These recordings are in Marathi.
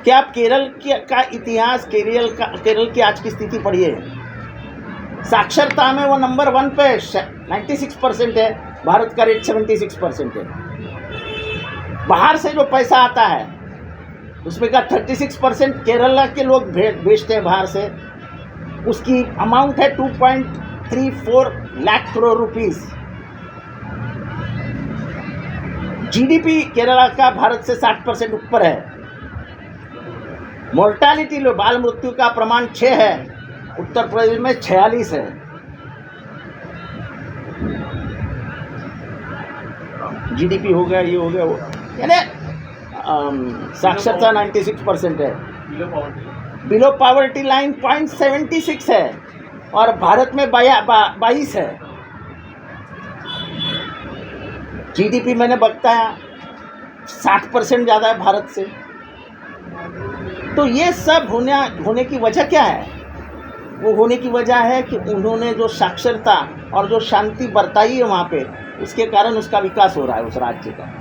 कि आप का इतिहास, केरल की आज की स्थिति पढ़िए। साक्षरता में वो नंबर 1 पे 96% है, भारत का रेट 76% है। बाहर से जो पैसा आता है उसमें का 36% केरला के लोग भेजते हैं बाहर से। उसकी अमाउंट है 2.34 लाख करोड़ रुपीस। जीडीपी केरला का भारत से 60% ऊपर है। मोर्टालिटी लो, बाल मृत्यु का प्रमाण 6 है, उत्तर प्रदेश में 46 है। जीडीपी हो गया, ये हो गया, वो यानी साक्षरता 96% है। बिलो पॉवर्टी लाइन 0.76 है और भारत में 22 है। जीडीपी मैंने बताया 60% ज़्यादा है भारत से। तो ये सब होने की वजह क्या है? वो होने की वजह है कि उन्होंने जो साक्षरता और जो शांति बरताई है वहाँ पे, उसके कारण उसका विकास हो रहा है उस राज्य का।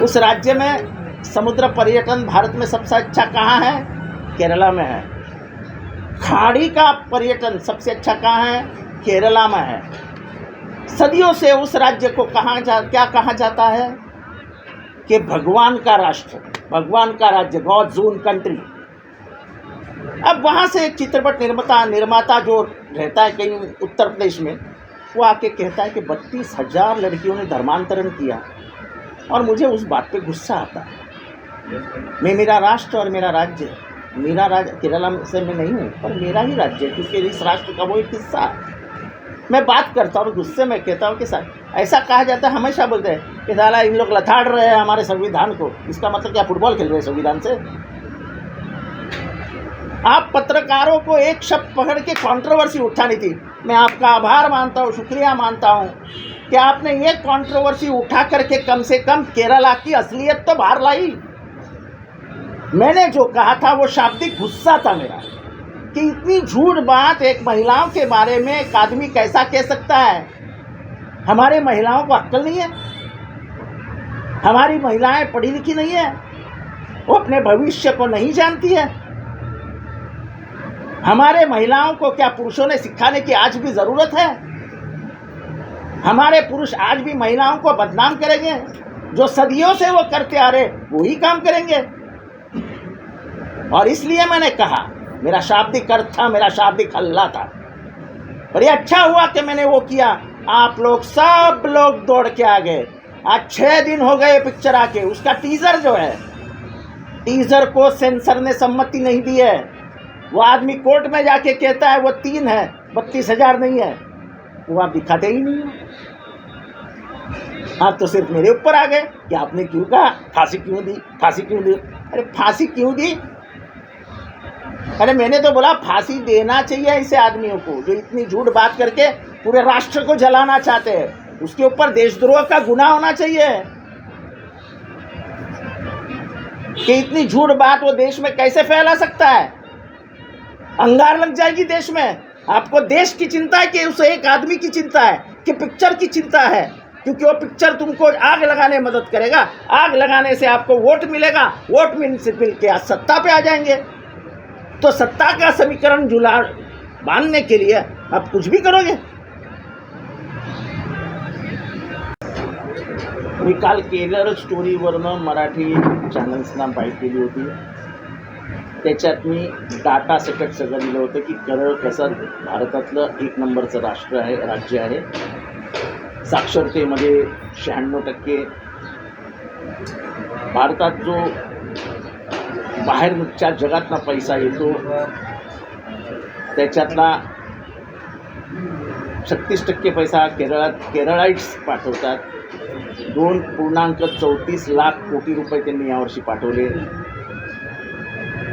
उस राज्य में समुद्र पर्यटन भारत में सबसे अच्छा कहाँ है? केरला में है। खाड़ी का पर्यटन सबसे अच्छा कहाँ है? केरला में है। सदियों से उस राज्य को क्या कहा जाता है कि भगवान का राष्ट्र, भगवान का राज्य, गॉड्स ओन कंट्री। अब वहाँ से एक चित्रपट निर्माता जो रहता है कहीं उत्तर प्रदेश में, वो आके कहता है कि 32,000 लड़कियों ने धर्मांतरण किया। और मुझे उस बात पे गुस्सा आता है। मेरा राष्ट्र और मेरा राज्य, मेरा राज्य केरला से मैं नहीं हूँ, पर मेरा ही राज्य है, क्योंकि इस राष्ट्र का वो एक हिस्सा है। मैं बात करता हूँ, गुस्से में कहता हूँ कि सर ऐसा कहा जाता है, हमेशा बोलते हैं कि साला इन लोग लथाड़ रहे हैं हमारे संविधान को। इसका मतलब क्या फुटबॉल खेल रहे हैं संविधान से? आप पत्रकारों को एक शब्द पकड़ के कंट्रोवर्सी उठानी थी। मैं आपका आभार मानता हूँ, शुक्रिया मानता हूँ कि आपने ये कंट्रोवर्सी उठा करके कम से कम केरला की असलियत तो बाहर लाई। मैंने जो कहा था वो शाब्दिक गुस्सा था मेरा, कि इतनी झूठ बात एक महिलाओं के बारे में एक आदमी कैसा कह सकता है? हमारे महिलाओं को अक्ल नहीं है? हमारी महिलाएं पढ़ी लिखी नहीं है? वो अपने भविष्य को नहीं जानती है? हमारे महिलाओं को क्या पुरुषों ने सिखाने की आज भी ज़रूरत है? हमारे पुरुष आज भी महिलाओं को बदनाम करेंगे? जो सदियों से वो करते आ रहे वही काम करेंगे। और इसलिए मैंने कहा, मेरा शाब्दिक अर्थ था, मेरा शाब्दिक हल्ला था। और ये अच्छा हुआ कि मैंने वो किया। आप लोग सब लोग दौड़ के आ गए। आज 6 दिन हो गए पिक्चर आके। उसका टीजर जो है, टीजर को सेंसर ने सम्मति नहीं दी है। वो आदमी कोर्ट में जाके कहता है वो 3 है, 32,000 नहीं है। वो आप दिखाते ही नहीं हो। आप तो सिर्फ मेरे ऊपर आ गए कि आपने क्यों कहा, फांसी क्यों दी, फांसी क्यों दी। अरे फांसी क्यों दी? अरे मैंने तो बोला फांसी देना चाहिए ऐसे आदमियों को जो इतनी झूठ बात करके पूरे राष्ट्र को जलाना चाहते हैं। उसके ऊपर देशद्रोह का गुनाह होना चाहिए कि इतनी झूठ बात वो देश में कैसे फैला सकता है? अंगार लग जाएगी देश में। आपको देश की चिंता है कि उस एक आदमी की चिंता है कि पिक्चर की चिंता है? क्योंकि वो पिक्चर तुमको आग लगाने में मदद करेगा। आग लगाने से आपको वोट मिलेगा, वोट मिल के आज सत्ता पे आ जाएंगे। तो सत्ता का समीकरण जुगाड़ बांधने के लिए आप कुछ भी करोगे। मी काल केरळ स्टोरीवरनं मराठी चॅनल्सना बाईट केली होती। त्याच्यात मी डाटा सकट सगळं दिलं होतं की केरळ कसं भारतातलं 1 नंबरचं राज्य आहे। साक्षरतेमध्ये 96%। भारतात जो बाहेरच्या जगातला पैसा येतो त्याच्यातला 36% पैसा केरळाइट्स पाठवतात। 2.34 लाख कोटी रुपये त्यांनी यावर्षी पाठवले।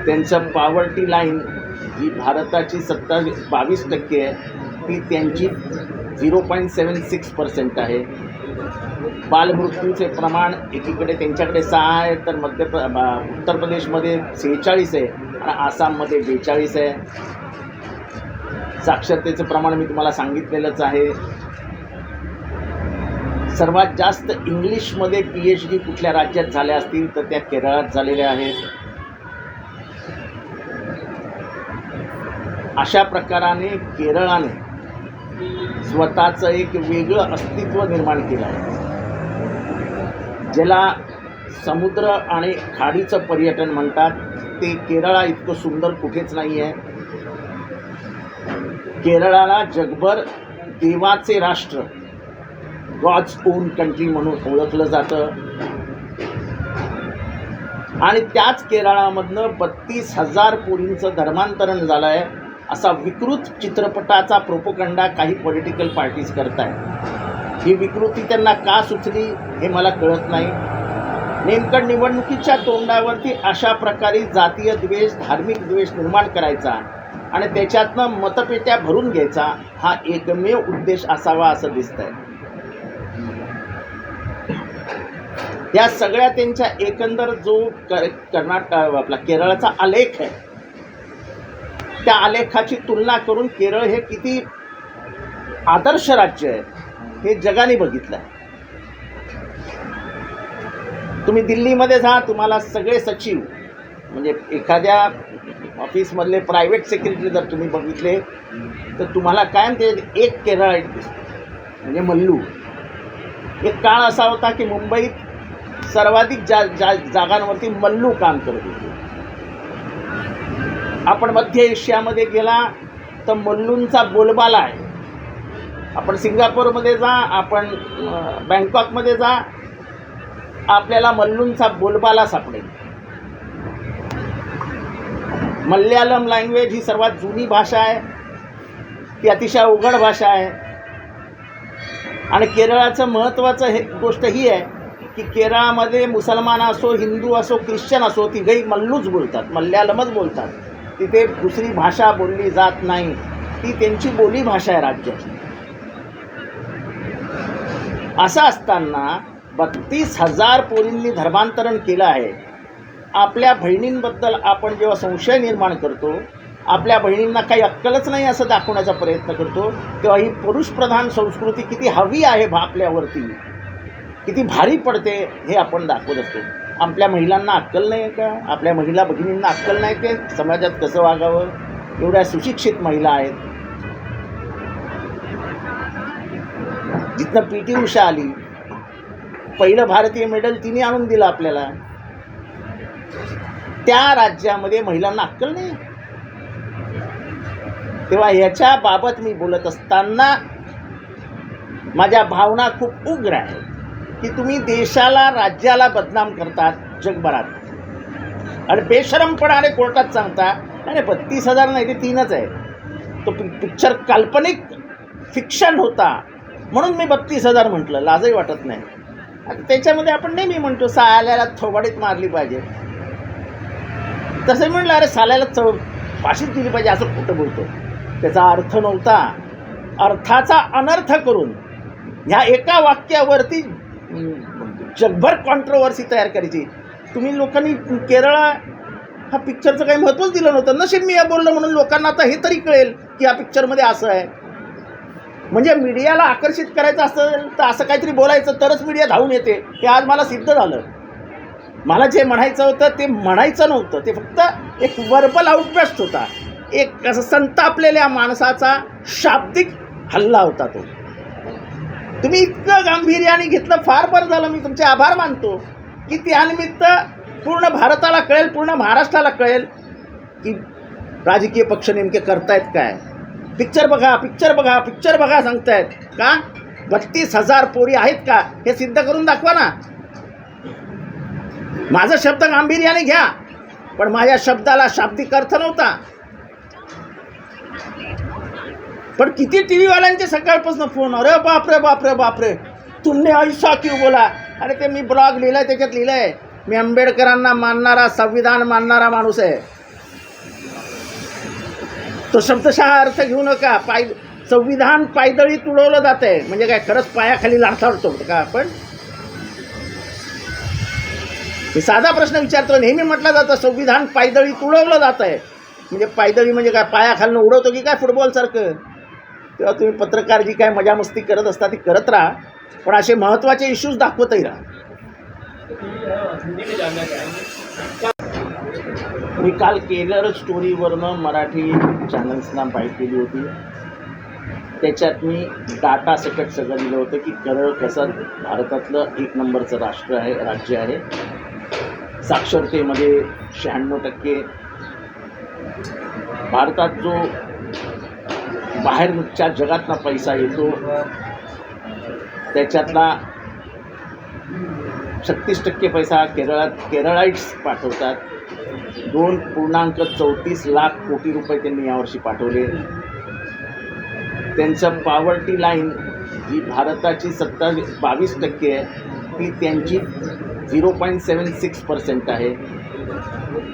त्यांचं पॉवर्टी लाईन जी भारताची 22% आहे, ती त्यांची 0.76% आहे। बालमृत्यूचे प्रमाण एकीकडे त्यांच्याकडे 6 आहे, तर उत्तर प्रदेशमध्ये 46 आहे आणि आसाममध्ये 42 आहे। साक्षरतेचं प्रमाण मी तुम्हाला सांगितलेलंच आहे। सर्वात जास्त इंग्लिशमध्ये PhD कुठल्या राज्यात झाल्या असतील तर त्या केरळात झालेल्या आहेत। अशा प्रकाराने केरळाने स्वतःचं एक वेगळं अस्तित्व निर्माण केलं आहे, ज्याला समुद्र आणि खाडीचं पर्यटन म्हणतात. ते केरळा इतकं सुंदर कुठेच नाही आहे. केरळाला जगभर देवाचे राष्ट्र, गॉड्स ओन कंट्री म्हणून ओळखलं जातं. आणि त्याच केरळामधनं 32,000 पोरींचं धर्मांतरण झालं आहे असा विकृत चित्रपटाचा प्रोपोगंडा काही पॉलिटिकल पार्टीज करत आहेत. ही विकृती त्यांना का सुचली हे मला कळत नाही. नेमकं निवडणुकीच्या तोंडावरती अशा प्रकारे जातीय द्वेष, धार्मिक द्वेष निर्माण करायचा आणि त्याच्यातनं मतपेट्या भरून घ्यायचा हा एकमेव उद्देश असावा असं दिसतंय. या सगळ्या त्यांच्या एकंदर जो आपला केरळाचा आलेख आहे, त्या आलेखाची तुलना करून केरळ हे किती आदर्श राज्य आहे हे जगाने बघितलं आहे. तुम्ही दिल्लीमध्ये जा, तुम्हाला सगळे सचिव म्हणजे एखाद्या ऑफिसमधले प्रायव्हेट सेक्रेटरी जर तुम्ही बघितले तर तुम्हाला कायम ते एक केरळाईट दिसतो, म्हणजे मल्लू. एक काळ असा होता की मुंबईत सर्वाधिक जागांवरती मल्लू काम करत होते. आपण मध्य एशियामध्ये गेला तर मल्लूंचा बोलबाला आहे. आपण सिंगापूरमध्ये जा, आपण बँकॉकमध्ये जा, आपल्याला मल्लूंचा बोलबाला सापडेल. मल्याळम लँग्वेज ही सर्वात जुनी भाषा आहे, ती अतिशय अवघड भाषा आहे. आणि केरळाचं महत्त्वाचं हे गोष्ट ही आहे की केरळामध्ये मुसलमान असो, हिंदू असो, ख्रिश्चन असो, तिघही मल्लूच बोलतात, मल्याळमच बोलतात. तिथे दुसरी भाषा बोलली जात नाही, ती त्यांची बोली भाषा आहे राज्याची. असं असताना 32,000 पोरींनी धर्मांतरण केलं आहे. आपल्या बहिणींबद्दल आपण जेव्हा संशय निर्माण करतो, आपल्या बहिणींना काही अक्कलच नाही असं दाखवण्याचा प्रयत्न करतो, तेव्हा ही पुरुषप्रधान संस्कृती किती हवी आहे आपल्यावरती, किती भारी पडते हे आपण दाखवत असतो. आपल्या महिलांना अक्कल नाही आहे का? आपल्या महिला भगिनींना अक्कल नाही की समाजात कसं वागावं? एवढ्या सुशिक्षित महिला आहेत. जिथनं पी टी उषा आली, पहिलं भारतीय मेडल तिने आणून दिलं आपल्याला, त्या राज्यामध्ये महिलांना अक्कल नाही. तेव्हा याच्या बाबत मी बोलत असताना माझ्या भावना खूप उग्र आहेत की तुम्ही देशाला, राज्याला बदनाम करतात जगभरात आणि बेशरमपणाने कोर्टात सांगता आणि 32,000 नाही, ते 3च आहे. तो पिक्चर काल्पनिक फिक्शन होता म्हणून मी 32,000 म्हटलं, लाजही वाटत नाही. आता त्याच्यामध्ये आपण नेहमी म्हणतो साल्याला थोबाडीत मारली पाहिजे, तसं म्हणलं अरे साल्याला फाशीच दिली पाहिजे असं खोटं बोलतो. त्याचा अर्थ नव्हता. अर्थाचा अनर्थ करून ह्या एका वाक्यावरती जगभर कॉन्ट्रोवर्सी तयार करायची. तुम्ही लोकांनी केरळ हा पिक्चरचं काही महत्त्वच दिलं नव्हतं. नशीब मी या बोललो म्हणून लोकांना आता हे तरी कळेल की या पिक्चरमध्ये असं आहे. म्हणजे मीडियाला आकर्षित करायचं असेल तर असं काहीतरी बोलायचं तरच मीडिया धावून येते, हे आज मला सिद्ध झालं. मला जे म्हणायचं होतं ते म्हणायचं नव्हतं, ते फक्त एक वर्बल आउटबर्स्ट होता, एक असं संतापलेल्या माणसाचा शाब्दिक हल्ला होता. तो तुम्ही इतकं गांभीर्याने घेतलं, फार बरं झालं. मी तुमचे आभार मानतो की त्यानिमित्त पूर्ण भारताला कळेल, पूर्ण महाराष्ट्राला कळेल की राजकीय पक्ष नेमके करतायत काय. पिक्चर बघा, पिक्चर बघा, पिक्चर बघा सांगतायत का? 32,000 पोरी आहेत का हे सिद्ध करून दाखवा ना. माझा शब्द गांभीर्याने घ्या, पण माझ्या शब्दाला शाब्दिक अर्थ नव्हता. पण किती टी व्हीवाल्यांचे सकाळपासून फोन, अरे बापरे बापरे बापरे तुमने ऐसा क्यों बोला. अरे ते मी ब्लॉग लिहिलाय, त्याच्यात लिहिलंय मी आंबेडकरांना मानणारा, संविधान मानणारा माणूस आहे. तो शब्दशः अर्थ घेऊ नका. संविधान पायदळी तुडवलं जात आहे म्हणजे काय खरंच पायाखाली लाथाडतो का आपण? मी साधा प्रश्न विचारतो. नेहमी म्हटलं जातं संविधान पायदळी तुडवलं जात आहे, म्हणजे पायदळी म्हणजे काय पायाखालनं उडवतो की काय फुटबॉलसारखं? तेव्हा तुम्ही पत्रकार जी काय मजामस्ती करत असता ती करत राहा, पण असे महत्त्वाचे इश्यूज दाखवतही राहा. मी काल केरळ स्टोरीवरनं मराठी चॅनल्सना बाईट केली होती. त्याच्यात मी डाटा सकट सगळं दिलं होतं की केरळ कसं भारतातलं 1 नंबरचं राज्य आहे. साक्षरतेमध्ये 96%. भारतात जो बाहेरच्या जगातला पैसा येतो त्याच्यातला 36% पैसा केरळाइट्स पाठवतात. 2.34 लाख कोटी रुपये त्यांनी यावर्षी पाठवले. त्यांचं पॉवर्टी लाईन जी भारताची 22% आहे ती त्यांची 0.76% आहे.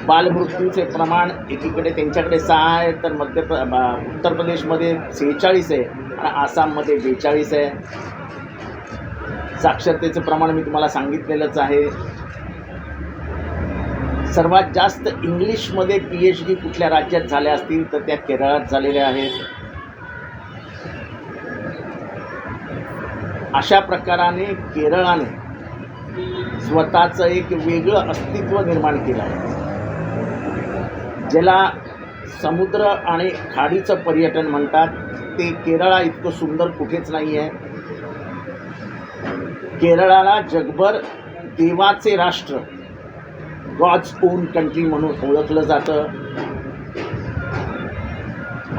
बालमृत्यूचे प्रमाण एकीकडे त्यांच्याकडे 6 आहे तर उत्तर प्रदेशमध्ये 46 आहे आणि आसाममध्ये 42 आहे. साक्षरतेचं प्रमाण मी तुम्हाला सांगितलेलंच आहे. सर्वात जास्त इंग्लिशमध्ये PhD कुठल्या राज्यात झाल्या असतील तर त्या केरळात झालेल्या आहेत. अशा प्रकाराने केरळाने स्वतःचं एक वेगळं अस्तित्व निर्माण केलं आहे. ज्याला समुद्र आणि खाडीचं पर्यटन म्हणतात ते केरळा इतकं सुंदर कुठेच नाही आहे. केरळाला जगभर देवाचे राष्ट्र, गॉड्स ओन कंट्री म्हणून ओळखलं जातं.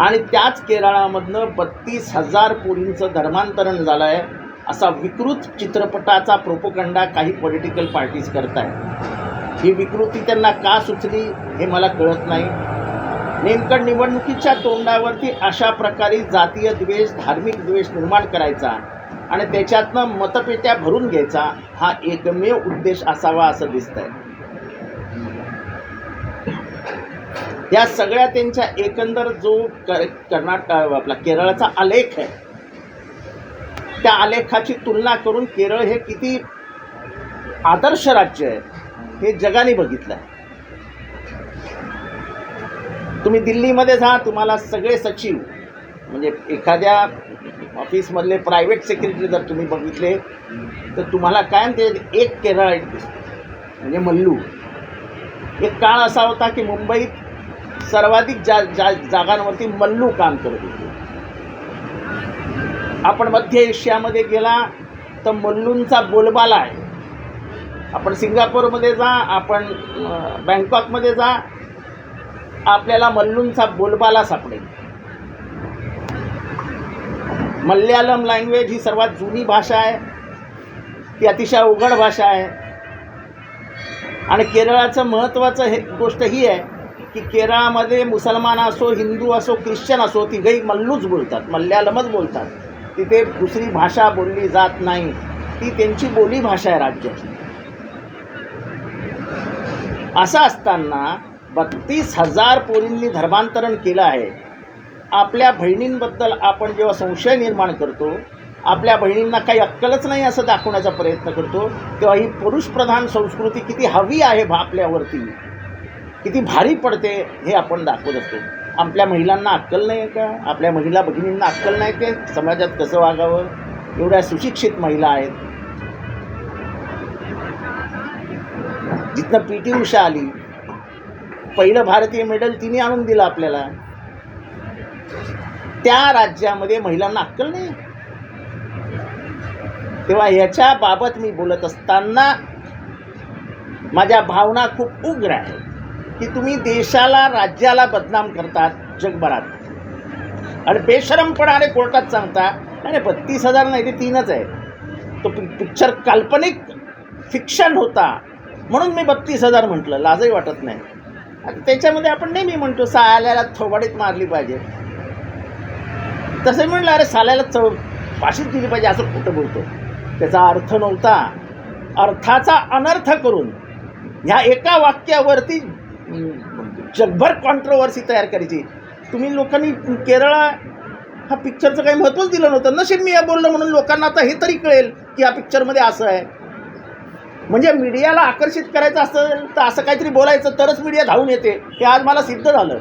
आणि त्याच केरळामधनं 32,000 पोरींचं धर्मांतरण झालं आहे असा विकृत चित्रपटाचा प्रोपोगंडा काही पॉलिटिकल पार्टीज करत आहेत. ही विकृती त्यांना का सुचली हे मला कळत नाही. नेमकं निवडणुकीच्या तोंडावरती अशा प्रकारे जातीय द्वेष, धार्मिक द्वेष निर्माण करायचा आणि त्याच्यातनं मतपेट्या भरून घ्यायचा हा एकमेव उद्देश असावा असं दिसतंय. या सगळ्या त्यांच्या एकंदर जो आपला केरळाचा आलेख आहे त्या आलेखाची तुलना करून केरळ हे किती आदर्श राज्य आहे हे जगाने बघितलं आहे. तुम्ही दिल्लीमध्ये जा, तुम्हाला सगळे सचिव म्हणजे एखाद्या ऑफिसमधले प्रायव्हेट सेक्रेटरी जर तुम्ही बघितले तर तुम्हाला कायम ते एक केरळाईट दिसतो म्हणजे मल्लू. एक काळ असा होता की मुंबईत सर्वाधिक जागांवरती मल्लू काम करत होते. आपण मध्य एशियामध्ये गेला तर मल्लूंचा बोलबाला आहे. आपण सिंगापूरमध्ये जा, आपण बँकॉकमध्ये जा, आपल्याला मल्लूंचा बोलबाला सापडेल. मल्याळम लँग्वेज ही सर्वात जुनी भाषा आहे. ती अतिशय अवघड भाषा आहे. आणि केरळाचं महत्त्वाचं गोष्ट ही आहे की केरळामध्ये मुसलमान असो, हिंदू असो, ख्रिश्चन असो, तिघही मल्लूच बोलतात, मल्याळमच बोलतात. तिथे दुसरी भाषा बोलली जात नाही. ती त्यांची बोली भाषा आहे राज्याची. असं असताना 32,000 पोरींनी धर्मांतरण केलं आहे. आपल्या बहिणींबद्दल आपण जेव्हा संशय निर्माण करतो, आपल्या बहिणींना काही अक्कलच नाही असं दाखवण्याचा प्रयत्न करतो, तेव्हा ही पुरुषप्रधान संस्कृती किती हवी आहे आपल्यावरती, किती भारी पडते हे आपण दाखवत असतो. आपल्या महिलांना अक्कल नाही आहे का? आपल्या महिला भगिनींना अक्कल नाही की समाजात कसं वागावं? एवढ्या सुशिक्षित महिला आहेत. जिथनं PT उषा आली, पहिलं भारतीय मेडल तिने आणून दिलं आपल्याला. त्या राज्यामध्ये महिलांना अक्कल नाही. तेव्हा याच्या बाबत मी बोलत असताना माझ्या भावना खूप उग्र आहेत की तुम्ही देशाला, राज्याला बदनाम करतात जगभरात आणि बेशरमपणाने कोर्टात सांगता नाही 32,000 नाही ते 3च आहे. तो पिक्चर काल्पनिक फिक्शन होता म्हणून मी 32,000 म्हटलं. लाजही वाटत नाही. आता त्याच्यामध्ये आपण नेहमी म्हणतो साल्याला थोबाडीत मारली पाहिजे. तसं म्हणलं अरे साल्याला फाशीच दिली पाहिजे असं खोटं बोलतो. त्याचा अर्थ नव्हता. अर्थाचा अनर्थ करून ह्या एका वाक्यावरती जगभर कॉन्ट्रोवर्सी तयार करायची. तुम्ही लोकांनी केरळ हा पिक्चरचं काही महत्त्वच दिलं नव्हतं. नशीब मी या बोललो म्हणून लोकांना आता हे तरी कळेल की या पिक्चरमध्ये असं आहे. म्हणजे मीडियाला आकर्षित करायचं असेल तर असं काहीतरी बोलायचं तरच मीडिया धावून येते. हे आज मला सिद्ध झालं.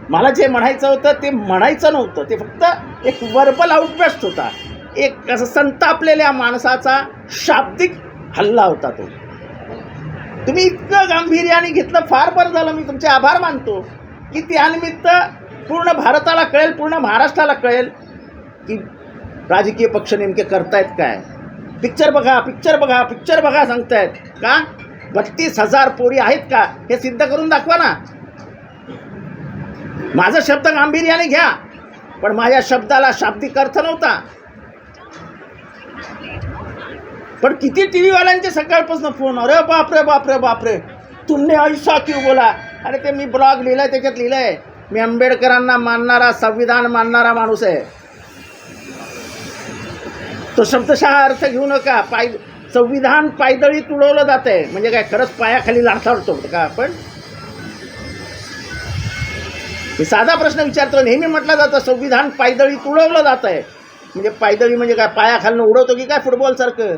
मला जे म्हणायचं होतं ते म्हणायचं नव्हतं. ते फक्त एक वर्बल आउटबर्स्ट होता. एक असं संतापलेल्या माणसाचा शाब्दिक हल्ला होता तो. तुम्ही इतकं गांभीर्याने घेतलं, फार बरं झालं. मी तुमचे आभार मानतो की त्यानिमित्त पूर्ण भारताला कळेल, पूर्ण महाराष्ट्राला कळेल की राजकीय पक्ष नेमके करतायत काय. पिक्चर बघा, पिक्चर बघा, पिक्चर बघा सांगतायत का. 32,000 पोरी आहेत का हे सिद्ध करून दाखवा ना. माझा शब्द गांभीर्याने घ्या, पण माझ्या शब्दाला शाब्दिक अर्थ नव्हता. पण किती टी व्हीवाल्यांचे सकाळपासून फोन, अरे बापरे बापरे बापरे, तुमने ऐसा क्यों बोला. अरे ते मी ब्लॉग लिहिलाय, त्याच्यात लिहिलंय मी आंबेडकरांना मानणारा, संविधान मानणारा माणूस आहे. तो शब्दशः अर्थ घेऊ नका. संविधान पायदळी तुडवलं जात आहे म्हणजे काय, खरंच पायाखाली लाथाडतो का आपण. मी साधा प्रश्न विचारतो. नेहमी म्हटलं जातं संविधान पायदळी तुडवलं जात आहे म्हणजे पायदळी म्हणजे काय, पायाखालनं उडवतो की काय फुटबॉलसारखं.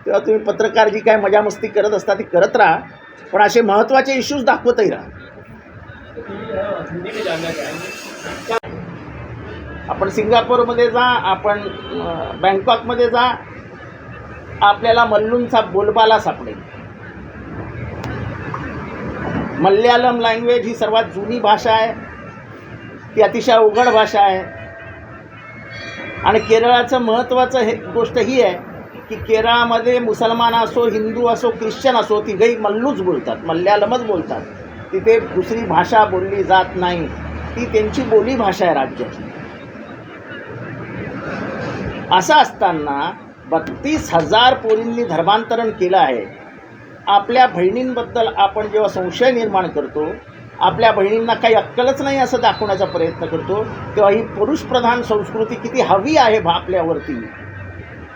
तेव्हा तुम्ही पत्रकार जी काय मजा मस्ती करत असता ती करत राहा, पण असे महत्त्वाचे इश्यूज दाखवतही राहा. आपण सिंगापूरमध्ये जा, आपण बँकॉकमध्ये जा, आपल्याला मल्लूंचा बोलबाला सापडेल. मल्याळम लँग्वेज ही सर्वात जुनी भाषा आहे, ती अतिशय अवघड भाषा आहे. आणि केरळाचं महत्त्वाचं हे गोष्ट ही आहे की केरळामध्ये मुसलमान असो, हिंदू असो, ख्रिश्चन असो, तिघही मल्लूच बोलतात, मल्याळमच बोलतात. तिथे दुसरी भाषा बोलली जात नाही, ती त्यांची बोली भाषा आहे राज्याची. असं असताना 32,000 पोरींनी धर्मांतरण केलं आहे. आपल्या बहिणींबद्दल आपण जेव्हा संशय निर्माण करतो, आपल्या बहिणींना काही अक्कलच नाही असं दाखवण्याचा प्रयत्न करतो, तेव्हा ही पुरुषप्रधान संस्कृती किती हवी आहे आपल्यावरती,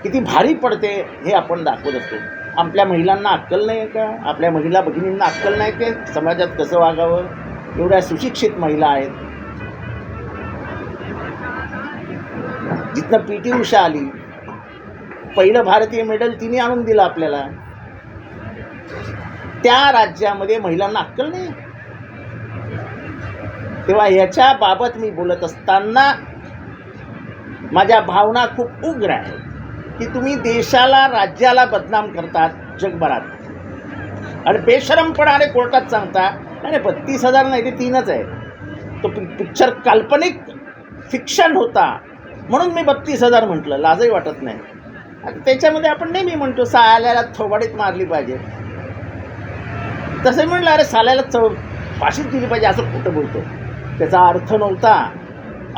किती भारी पडते हे आपण दाखवत असतो. आपल्या महिलांना अक्कल नाही आहे का, आपल्या महिला भगिनींना अक्कल नाही ते समाजात कसं वागावं. एवढ्या सुशिक्षित महिला आहेत. जिथनं पी.टी. उषा आली, पहिलं भारतीय मेडल तिने आणून दिलं आपल्याला, त्या राज्यामध्ये महिलांना अक्कल नाही. तेव्हा याच्या बाबत मी बोलत असताना माझ्या भावना खूप उग्र आहेत की तुम्ही देशाला, राज्याला बदनाम करतात जगभरात आणि बेशरमपणाने कोर्टात सांगता नाही 32,000 नाही ते 3च आहे. तो पिक्चर काल्पनिक फिक्शन होता म्हणून मी 32,000 म्हटलं, लाजही वाटत नाही. आता त्याच्यामध्ये आपण नेहमी म्हणतो साल्याला थोबाडीत मारली पाहिजे, तसं म्हणलं अरे साल्याला फाशीच दिली पाहिजे असं खोटं बोलतो. त्याचा अर्थ नव्हता.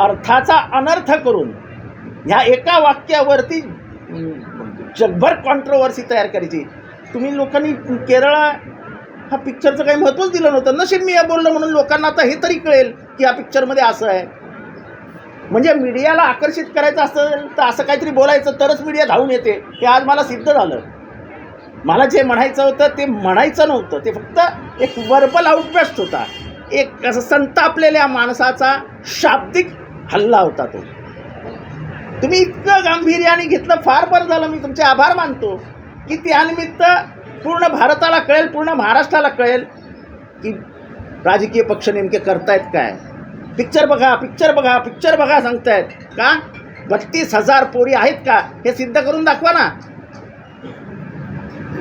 अर्थाचा अनर्थ करून ह्या एका वाक्यावरती जगभर कॉन्ट्रोवर्सी तयार करायची. तुम्ही लोकांनी केरळ हा पिक्चरचं काही महत्त्वच दिलं नव्हतं. नशीब मी या बोललो म्हणून लोकांना आता हे तरी कळेल की या पिक्चरमध्ये असं आहे. म्हणजे मीडियाला आकर्षित करायचं असेल तर असं काहीतरी बोलायचं तरच मीडिया धावून येते. हे आज मला सिद्ध झालं. मला जे म्हणायचं होतं ते म्हणायचं नव्हतं, ते फक्त एक वर्बल आउटबर्स्ट होता, एक असं संतापलेल्या माणसाचा शाब्दिक हल्ला होता तो. तुम्ही इतकं गांभीर्याने घेतलं, फार बरं झालं. मी तुमचे आभार मानतो की त्यानिमित्त पूर्ण भारताला कळेल, पूर्ण महाराष्ट्राला कळेल की राजकीय पक्ष नेमके करतायत काय. पिक्चर बघा, पिक्चर बघा, पिक्चर बघा सांगतायत का. 32,000 पोरी आहेत का हे सिद्ध करून दाखवा ना.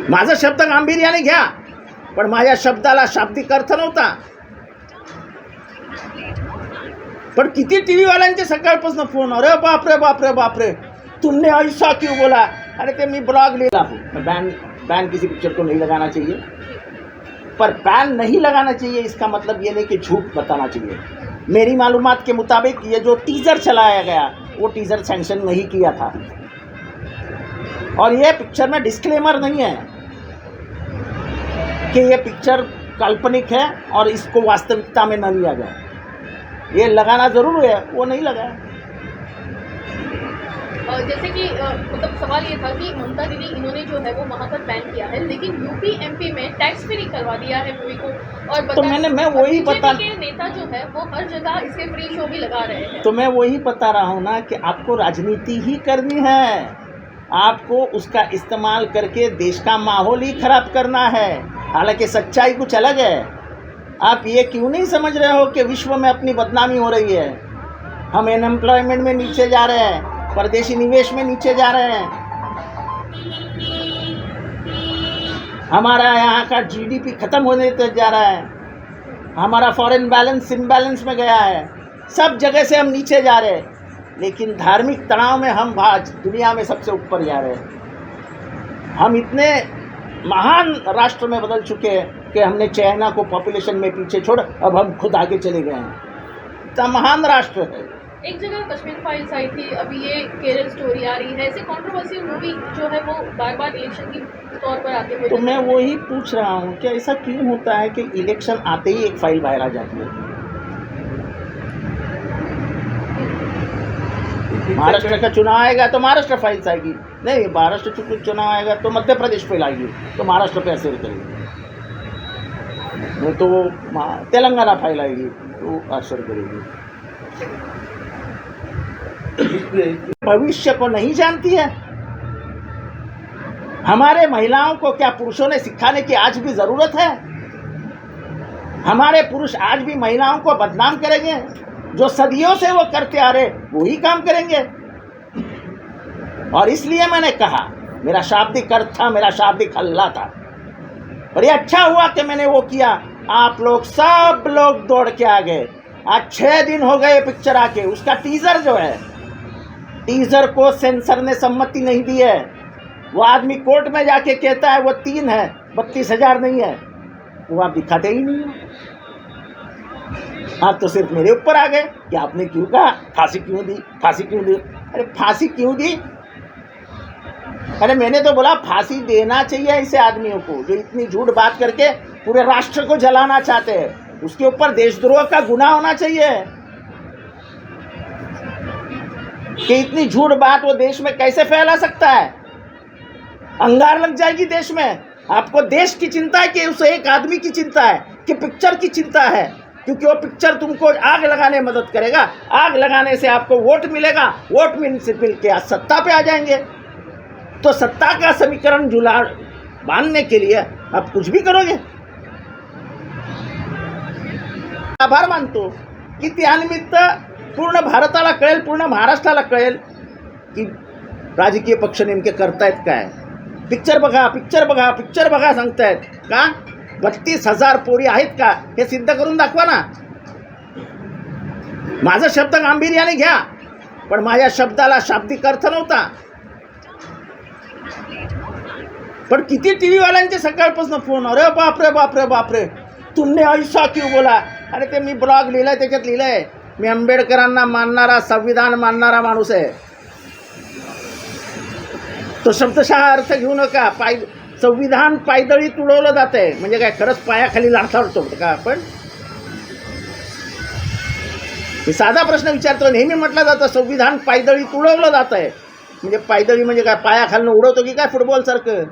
माझा शब्द गांभीर्याने घ्या, पण माझ्या शब्दाला शाब्दिक अर्थ नव्हता. पण किती टी व्हीवाल्यांचे सकाळपासून फोन, अरे बापरे बापरे बापरे, तुमने ऐसा क्यों बोला. अरे ते मी ब्लॉग लिखा हूँ, बैन किसी पिक्चर को नहीं लगाना चाहिए, पर बैन नहीं लगाना चाहिए इसका मतलब ये नहीं कि झूठ बताना चाहिए. मेरी मालूमात के मुताबिक ये जो टीज़र चलाया गया वो टीज़र सैंक्शन नहीं किया था. और ये पिक्चर में डिस्क्लेमर नहीं है कि ये पिक्चर काल्पनिक है और इसको वास्तविकता में न लिया जाए. ये लगाना ज़रूर है, वो नहीं लगा. जैसे कि मतलब सवाल ये था कि ममता दीदी इन्होंने जो है वो वहाँ पर बैन किया है, लेकिन यूपी एमपी में टैक्स फ्री करवा दिया है मूवी को. और तो मैं वही बता, के नेता जो है वो हर जगह इसके फ्री शो भी लगा रहे हैं. तो मैं वही बता रहा हूँ ना कि आपको राजनीति ही करनी है, आपको उसका इस्तेमाल करके देश का माहौल ही खराब करना है. हालांकि सच्चाई कुछ अलग है. आप ये क्यों नहीं समझ रहे हो कि विश्व में अपनी बदनामी हो रही है. हम अनएम्प्लॉयमेंट में नीचे जा रहे हैं, परदेशी निवेश में नीचे जा रहे हैं. हमारा यहाँ का जीडीपी खत्म होने तक जा रहा है, हमारा फॉरेन बैलेंस इम्बैलेंस में गया है, सब जगह से हम नीचे जा रहे हैं, लेकिन धार्मिक तनाव में हम आज दुनिया में सबसे ऊपर जा रहे हैं। हम इतने महान राष्ट्र में बदल चुके हैं कि हमने चाइना को पॉपुलेशन में पीछे छोड़ अब हम खुद आगे चले गए हैं। इतना महान राष्ट्र है। एक जगह कश्मीर फाइल्स आई थी, अभी ये केरल स्टोरी आ रही है, ऐसे कंट्रोवर्शियल मूवी जो है वो बार बार इलेक्शन की तौर पर आते हुए। तो मैं वही पूछ रहा हूँ कि ऐसा क्यों होता है कि इलेक्शन आते ही एक फाइल बाहर आ जाती है। महाराष्ट्र का चुनाव आएगा तो महाराष्ट्र फाइल्स आएगी, नहीं महाराष्ट्र चुनाव आएगा तो मध्य प्रदेश फाइल आएगी, तो महाराष्ट्र पे असर करेगी, नहीं तो तेलंगाना फाइल आएगी तो असर करेगी। भविष्य को नहीं जानती है। हमारे महिलाओं को क्या पुरुषों ने सिखाने की आज भी जरूरत है? हमारे पुरुष आज भी महिलाओं को बदनाम करेंगे? जो सदियों से वो करते आ रहे वही काम करेंगे। और इसलिए मैंने कहा, मेरा शाब्दिक अर्थ था, मेरा शाब्दिक हल्ला था, और ये अच्छा हुआ कि मैंने वो किया। आप लोग सब लोग दौड़ के आ गए। आज 6 दिन हो गए पिक्चर आके, उसका टीजर जो है, टीजर को सेंसर ने सम्मति नहीं दी है। वो आदमी कोर्ट में जाके कहता है वो 3 है, 32,000 नहीं है, वो आप दिखाते ही नहीं हो। आप तो सिर्फ मेरे ऊपर आ गए कि आपने क्यों कहा, फांसी क्यों दी, फांसी क्यों दी। अरे फांसी क्यों दी? अरे मैंने तो बोला फांसी देना चाहिए ऐसे आदमियों को जो इतनी झूठ बात करके पूरे राष्ट्र को जलाना चाहते हैं। उसके ऊपर देशद्रोह का गुनाह होना चाहिए कि इतनी झूठ बात वो देश में कैसे फैला सकता है। अंगार लग जाएगी देश में। आपको देश की चिंता है कि उस एक आदमी की चिंता है कि पिक्चर की चिंता है? क्योंकि वो पिक्चर तुमको आग लगाने में मदद करेगा। आग लगाने से आपको वोट मिलेगा, वोट मिलने से मिल के आज सत्ता पे आ जाएंगे। तो सत्ता का समीकरण जुलाड़ बांधने के लिए आप कुछ भी करोगे। आभार मानतो की त्यानिमित्त पूर्ण भारताला कळेल, पूर्ण महाराष्ट्राला कळेल की राजकीय पक्ष नेमके करतायत काय। पिक्चर बघा, पिक्चर बघा, पिक्चर बघा सांगतायत का? 32,000 पोरी आहेत का हे सिद्ध करून दाखवा ना। माझा शब्द गांभीर्याने घ्या, पण माझ्या शब्दाला शाब्दिक अर्थ नव्हता। पण किती टीव्ही वाल्यांचे सकाळपासून फोन, अरे बापरे बापरे बापरे तुमने ऐसा क्यों बोला। अरे ते मी ब्लॉग लिहिलाय, त्याच्यात लिहिलंय मी आंबेडकरांना मानणारा, संविधान मानणारा माणूस आहे। तो शब्दशः अर्थ घेऊ नका। संविधान पायदळी तुडवलं जात आहे म्हणजे काय खरंच पायाखाली लाथाडतो का आपण? मी साधा प्रश्न विचारतो। नेहमी म्हटलं जातं संविधान पायदळी तुडवलं जात आहे, म्हणजे पायदळी म्हणजे काय पायाखालनं उडवतो की काय फुटबॉल सारखं?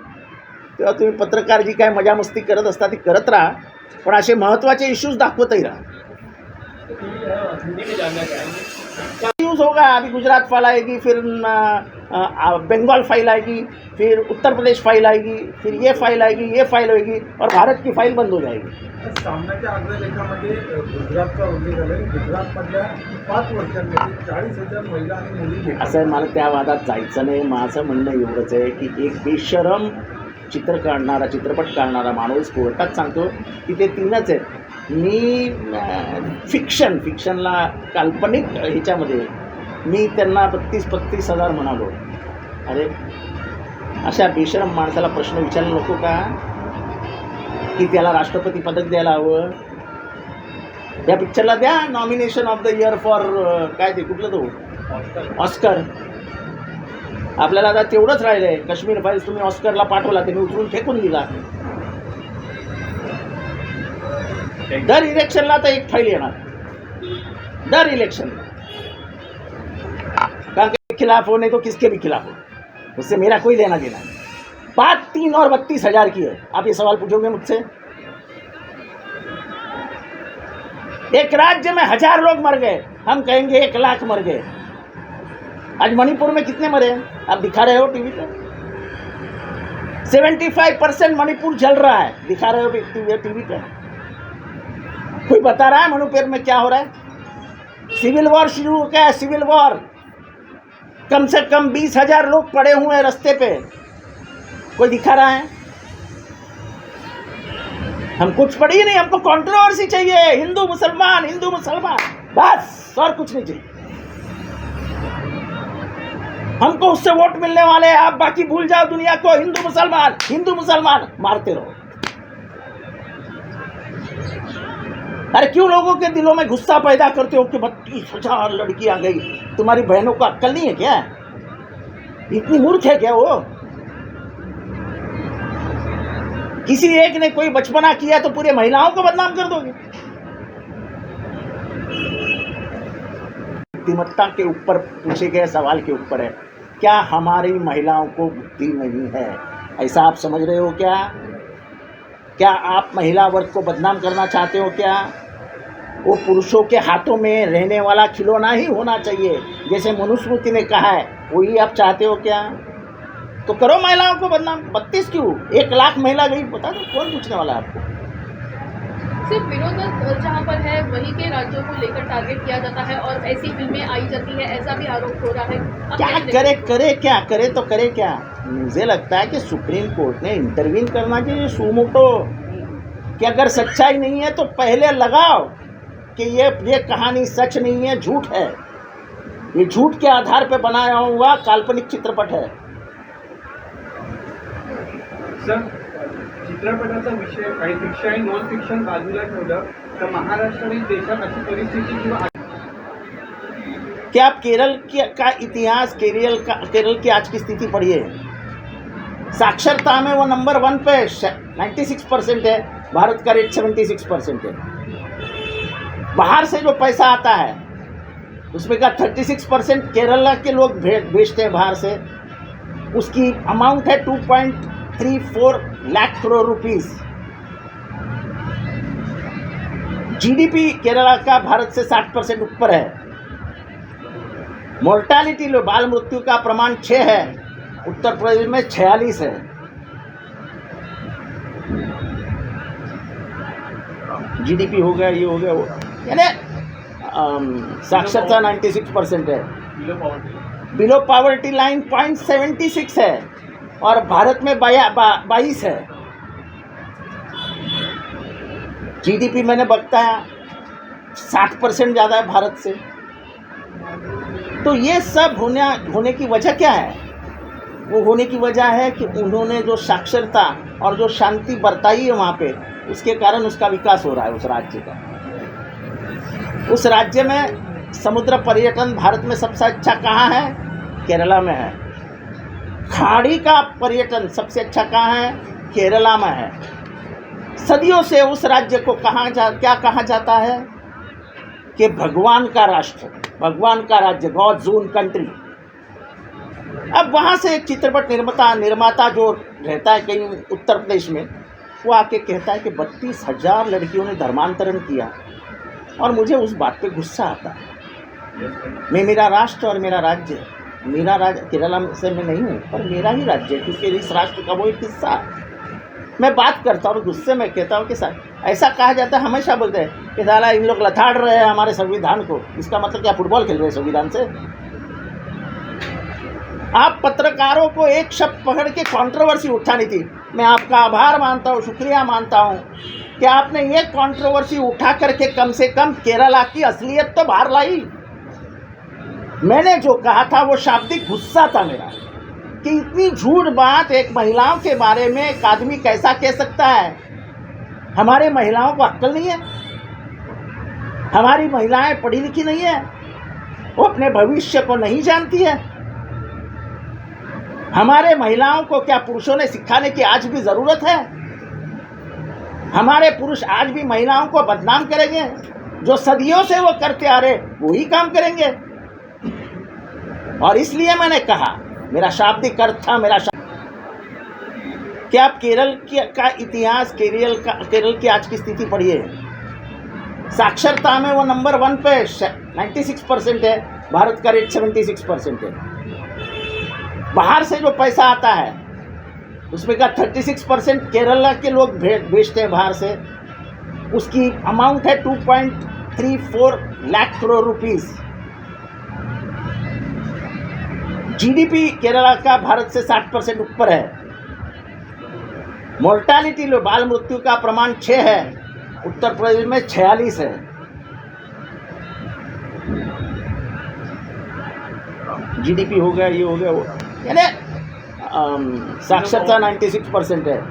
तेव्हा तुम्ही पत्रकार जी काय मजा मस्ती करत असता ती करत राहा, पण असे महत्त्वाचे इश्यूज दाखवतही राहा। न्यूज़ होगा, अभी गुजरात फाइल आएगी, फिर बंगाल फाइल आएगी, फिर उत्तर प्रदेश फाइल आएगी, फिर ये फाइल आएगी, ये फाइल होगी और भारत की फाइल बंद हो जाएगी। सामन्याच्या अग्रलेखामध्ये गुजरातचा उल्लेख आला। गुजरातमधल्या 5 वर्षांमध्ये 40,000 महिला आणि मुली। असं आहे, मला त्या वादात जायचं नाही। माझं म्हणणं एवढंच आहे की एक बेशरम चित्रपट काढणारा माणूस कोर्टात सांगतो की ते 3च आहेत। मी फिक्शनला काल्पनिक ह्याच्यामध्ये मी त्यांना 32,000 म्हणालो। अरे अशा बेशरम माणसाला प्रश्न विचारला नको का की त्याला राष्ट्रपती पदक द्यायला हवं? या पिक्चरला द्या nomination of the year for काय ते कुठलं तो ऑस्कर। आपल्याला आता तेवढंच राहिलं आहे। काश्मीर फाईल्स तुम्ही ऑस्करला पाठवला, त्यांनी उचलून फेकून दिला। दर इलेक्शनला तर एक फाइल येणार, दर इलेक्शन के खिलाफ हो, नहीं तो किसके भी खिलाफ हो, उससे मेरा कोई लेना देना नहीं। बात 3 और 32,000 की है। आप ये सवाल पूछोगे मुझसे? एक राज्य में 1000 लोग मर गए, हम कहेंगे 1 लाख मर गए। आज मणिपुर में कितने मरे आप दिखा रहे हो टीवी पे? 75% मणिपुर जल रहा है, दिखा रहे हो टीवी पे। कोई बता रहा है मणिपुर में क्या हो रहा है? सिविल वॉर शुरू हो गया है, सिविल वॉर। कम से कम 20,000 लोग पड़े हुए हैं रास्ते पे, कोई दिखा रहा है? हम कुछ पढ़ी ही नहीं, हमको कंट्रोवर्सी चाहिए, हिंदू मुसलमान बस, और कुछ नहीं चाहिए हमको। उससे वोट मिलने वाले हैं, आप बाकी भूल जाओ दुनिया को, हिंदू मुसलमान मारते रहो। अरे क्यों लोगों के दिलों में गुस्सा पैदा करते हो कि 32,000 लड़की आ गई? तुम्हारी बहनों को अक्ल नहीं है क्या? इतनी मूर्ख है क्या वो? किसी एक ने कोई बचपना किया तो पूरे महिलाओं को बदनाम कर दोगे? बुद्धिमत्ता के ऊपर पूछे गए सवाल के ऊपर है, क्या हमारी महिलाओं को बुद्धि नहीं है? ऐसा आप समझ रहे हो क्या? क्या आप महिला वर्ग को बदनाम करना चाहते हो क्या? वो पुरुषों के हाथों में रहने वाला खिलौना ही होना चाहिए, जैसे मनुस्मृति ने कहा है, वही आप चाहते हो क्या? तो करो महिलाओं को बदनाम। 32 क्यों? 1 लाख महिला गई, बता दो, कौन पूछने वाला है आपको? सिर्फ विरोध जहाँ पर है वहीं के राज्यों को लेकर टारगेट किया जाता है और ऐसी फिल्में आई जाती है, ऐसा भी आरोप हो रहा है। क्या करे क्या? मुझे लगता है कि सुप्रीम कोर्ट ने इंटरवीन करना चाहिए सुमोटो, कि अगर सच्चाई नहीं है तो पहले लगाओ कि ये कहानी सच नहीं है, झूठ है, ये झूठ के आधार पर बनाया हुआ काल्पनिक चित्रपट है। सर, चित्रपटाचा विषय काही फिक्शन आणि नॉन फिक्शन बाजूला ठेवलं तर महाराष्ट्र आणि देशात अशी परिस्थिती किंवा क्या आप केरल का इतिहास, केरल की आज की स्थिति पढ़िए। साक्षरता में वो नंबर 1 पे 96% है, भारत का रेट 76% है। बाहर से जो पैसा आता है उसमें का 36% केरला के लोग भेजते हैं बाहर से, उसकी अमाउंट है 2.34 लाख करोड़ रुपीस। जीडीपी केरला का भारत से 60% ऊपर है। मोर्टालिटी लो, बाल मृत्यु का प्रमाण 6 है, उत्तर प्रदेश में 46 है। जीडीपी हो गया, ये हो गया, वो यानी साक्षरता 96% है। बिलो पॉवर्टी लाइन 0.76 है और भारत में 22 है। जीडीपी मैंने बताया 60% ज़्यादा है भारत से। तो ये सब होने की वजह क्या है? वो होने की वजह है कि उन्होंने जो साक्षरता और जो शांति बरताई है वहाँ पे, उसके कारण उसका विकास हो रहा है उस राज्य का। उस राज्य में समुद्र पर्यटन भारत में सबसे अच्छा कहाँ है? केरला में है। खाड़ी का पर्यटन सबसे अच्छा कहाँ है? केरला में है। सदियों से उस राज्य को क्या कहा जाता है कि भगवान का राष्ट्र, भगवान का राज्य, गॉड्स ओन कंट्री। अब वहाँ से एक चित्रपट निर्माता जो रहता है कहीं उत्तर प्रदेश में, वो आके कहता है कि 32,000 लड़कियों ने धर्मांतरण किया, और मुझे उस बात पे गुस्सा आता है। मेरा राष्ट्र और मेरा राज्य, मेरा राज्य केरला से मैं नहीं हूँ, पर मेरा ही राज्य है, क्योंकि इस राष्ट्र का वो एक हिस्सा है। मैं बात करता हूँ, गुस्से में कहता हूँ कि ऐसा कहा जाता है, हमेशा बोलते हैं कि साला इन लोग लथाड़ रहे हैं हमारे संविधान को। इसका मतलब क्या फुटबॉल खेल रहे हैं संविधान से? आप पत्रकारों को एक शब्द पकड़ के कंट्रोवर्सी उठानी थी। मैं आपका आभार मानता हूँ, शुक्रिया मानता हूँ कि आपने ये कंट्रोवर्सी उठा करके कम से कम केरला की असलियत तो बाहर लाई। मैंने जो कहा था वो शाब्दिक गुस्सा था मेरा, कि इतनी झूठ बात एक महिलाओं के बारे में एक आदमी कैसा कह सकता है? हमारे महिलाओं को अक्ल नहीं है, हमारी महिलाएं पढ़ी लिखी नहीं है, वो अपने भविष्य को नहीं जानती है। हमारे महिलाओं को क्या पुरुषों ने सिखाने की आज भी ज़रूरत है? हमारे पुरुष आज भी महिलाओं को बदनाम करेंगे? जो सदियों से वो करते आ रहे वही काम करेंगे। और इसलिए मैंने कहा, मेरा शाब्दिक अर्थ था, क्या आप केरल का इतिहास, केरल की आज की स्थिति पढ़िए। साक्षरता में वो नंबर 1 पे 96% है, भारत का रेट 76% है। बाहर से जो पैसा आता है उसमें का 36% केरला के लोग भेजते हैं बाहर से, उसकी अमाउंट है 2.34 लाख करोड़ रुपीस। जीडीपी केरला का भारत से 60% ऊपर है। मोर्टालिटी लो, बाल मृत्यु का प्रमाण 6 है, उत्तर प्रदेश में 46 है। जीडीपी हो गया, ये हो गया, वो यानी साक्षरता 96% है,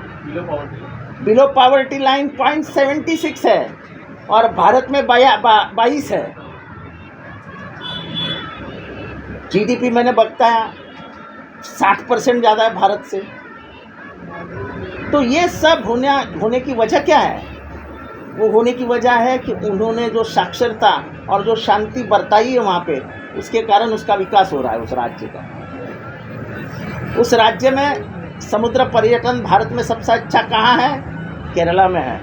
बिलो पॉवर्टी लाइन 0.76 है, और भारत में 22 है। जीडीपी मैंने बताया 60% ज़्यादा है भारत से। तो ये सब होने की वजह क्या है? वो होने की वजह है कि उन्होंने जो साक्षरता और जो शांति बरताई है वहाँ पे, उसके कारण उसका विकास हो रहा है उस राज्य का। उस राज्य में समुद्र पर्यटन भारत में सबसे अच्छा कहाँ है? केरला में है।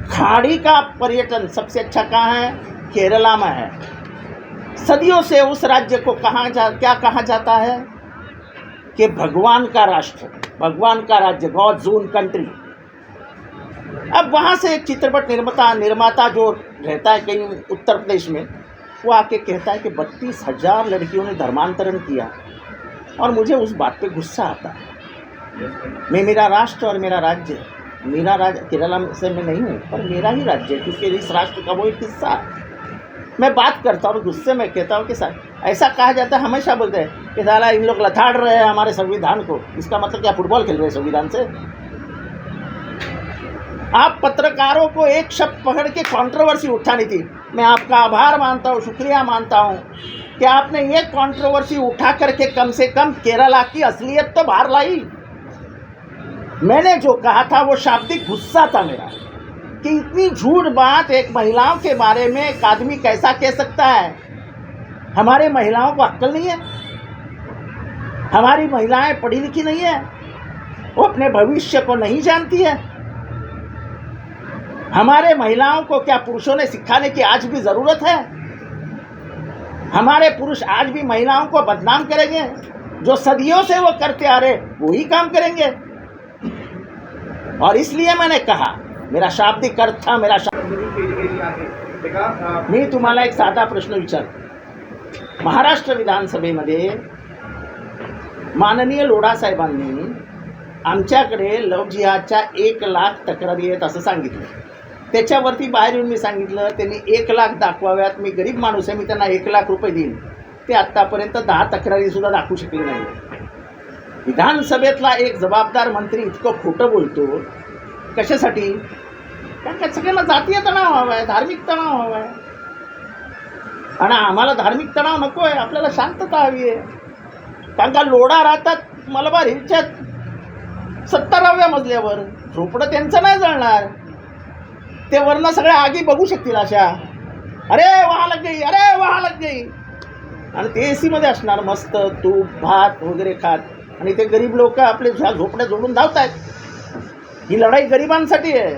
खाड़ी का पर्यटन सबसे अच्छा कहाँ है? केरला में है। सदियों से उस राज्य को क्या कहा जाता है कि भगवान का राष्ट्र, भगवान का राज्य, गॉड्स ओन कंट्री। अब वहाँ से एक चित्रपट निर्माता जो रहता है कहीं उत्तर प्रदेश में, वो आके कहता है कि 32,000 लड़कियों ने धर्मांतरण किया, और मुझे उस बात पे गुस्सा आता है। मेरा राष्ट्र और मेरा राज्य, मेरा राज्य केरला से मैं नहीं हूँ, पर मेरा ही राज्य है, क्योंकि इस राष्ट्र का वो एक हिस्सा है। मैं बात करता हूँ गुस्से में, कहता हूँ कि सर ऐसा कहा जाता है, हमेशा बोलते हैं कि साला इन लोग लथाड़ रहे हैं हमारे संविधान को। इसका मतलब क्या फुटबॉल खेल रहे हैं संविधान से? आप पत्रकारों को एक शब्द पकड़ के कंट्रोवर्सी उठानी थी। मैं आपका आभार मानता हूँ, शुक्रिया मानता हूँ कि आपने ये कंट्रोवर्सी उठा करके कम से कम केरला की असलियत तो बाहर लाई। मैंने जो कहा था वो शाब्दिक गुस्सा था मेरा, कि इतनी झूठ बात एक महिलाओं के बारे में एक आदमी कैसा कह सकता है? हमारे महिलाओं को अक्ल नहीं है, हमारी महिलाएं पढ़ी लिखी नहीं है, वो अपने भविष्य को नहीं जानती है। हमारे महिलाओं को क्या पुरुषों ने सिखाने की आज भी ज़रूरत है? हमारे पुरुष आज भी महिलाओं को बदनाम करेंगे? जो सदियों से वो करते आ रहे वही काम करेंगे। और इसलिए मैंने कहा, मेरा शाब्दिक अर्थ था, मी तुम्हाला एक साधा प्रश्न विचारतो। महाराष्ट्र विधानसभेमध्ये माननीय लोढा साहेबांनी आमच्याकडे लव्ह जिहादच्या 1 लाख तक्रारी आहेत असं सांगितलं। त्याच्यावरती बाहेर येऊन मी सांगितलं, त्यांनी 1 लाख दाखवाव्यात, मी गरीब माणूस आहे, मी त्यांना 1 लाख रुपये देईन। ते आत्तापर्यंत 10 तक्रारीसुद्धा दाखवू शकले नाही। विधानसभेतला एक जबाबदार मंत्री इतकं खोटं बोलतो कशासाठी? कारण का सगळ्यांना जातीय तणाव हवा आहे, धार्मिक तणाव हवा आहे, आणि आम्हाला धार्मिक तणाव नको आहे, आपल्याला शांतता हवी आहे। कारण का लोढा राहतात मलबार हिलच्या 70व्या मजल्यावर, झोपडं त्यांचं नाही जळणार, ते वरनं सगळ्या आगी बघू शकतील अशा, अरे वहा लग गई, अरे वहा लग गई, आणि ते एसीमध्ये असणार मस्त तूप भात वगैरे खात, आणि ते गरीब लोक आपले झोपड्या जोडून धावतायत। ही लढाई गरिबांसाठी आहे।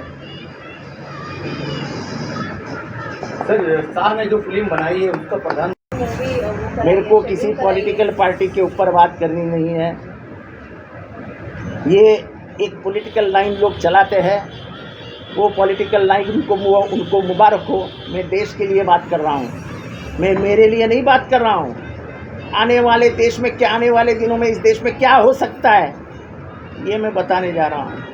सर, शाह ने जो फिल्म बनाई है उसका प्रधान, मेरे को किसी पॉलिटिकल पार्टी के ऊपर बात करनी नहीं है। ये एक पॉलिटिकल लाइन लोग चलाते हैं, वो पॉलिटिकल लाइन उनको मुबारक हो। मैं देश के लिए बात कर रहा हूँ, मैं मेरे लिए नहीं बात कर रहा हूँ। आने वाले देश में क्या, आने वाले दिनों में इस देश में क्या हो सकता है, ये मैं बताने जा रहा हूँ।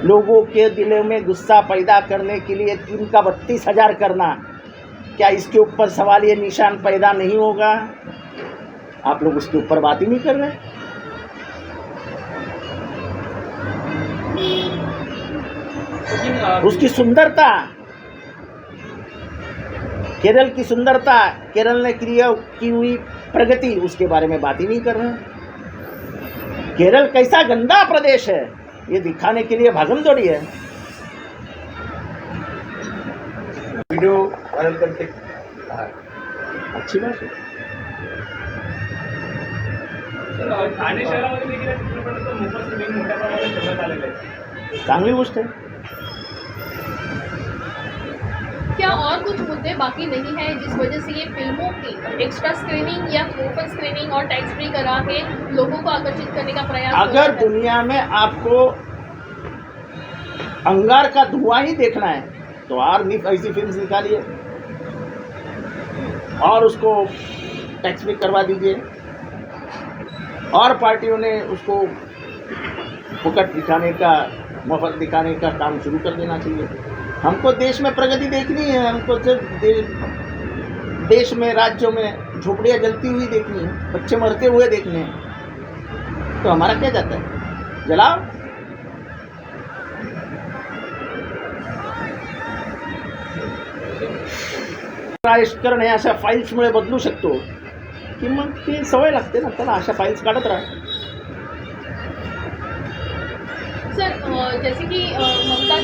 लोगों के दिलों में गुस्सा पैदा करने के लिए 3 का 32,000 करना, क्या इसके ऊपर सवाल ये निशान पैदा नहीं होगा? आप लोग उसके ऊपर बात ही नहीं कर रहे। उसकी सुंदरता, केरल की सुंदरता, केरल ने की हुई प्रगति, उसके बारे में बात ही नहीं कर रहे। केरल कैसा गंदा प्रदेश है ये दिखाने के लिए भागमदौड़ी है। वीडियो वायरल करके अच्छी बात है। ठाणे शहरामध्ये देखील या चित्रपटाचं मोफत स्क्रीनिंग मोठ्या प्रमाणात ठेवण्यात आलेलं आहे। चांगली गोष्ट है। क्या और कुछ मुद्दे बाकी नहीं हैं जिस वजह से ये फिल्मों की एक्स्ट्रा स्क्रीनिंग या ओपन स्क्रीनिंग और टैक्स फ्री करा के लोगों को आकर्षित करने का प्रयास हो रहा अगर है? दुनिया में आपको अंगार का धुआं ही देखना है तो और ऐसी फिल्म निकालिए और उसको टैक्स फ्री करवा दीजिए, और पार्टियों ने उसको फुकट दिखाने का, मुफ्त दिखाने का काम शुरू कर देना चाहिए। हमको देश में प्रगति देखनी है, हमको देश में, राज्यों में झोपड़ियाँ जलती हुई देखनी है, बच्चे मरते हुए देखने हैं। तो हमारा क्या जाता है, जलाओ। राजकारण हे अशा फाईल्समुळे बदलू शकतो की मग ती सवय लागते ना त्याला, अशा फाईल्स काढत राहा। सर जैसे कि ममता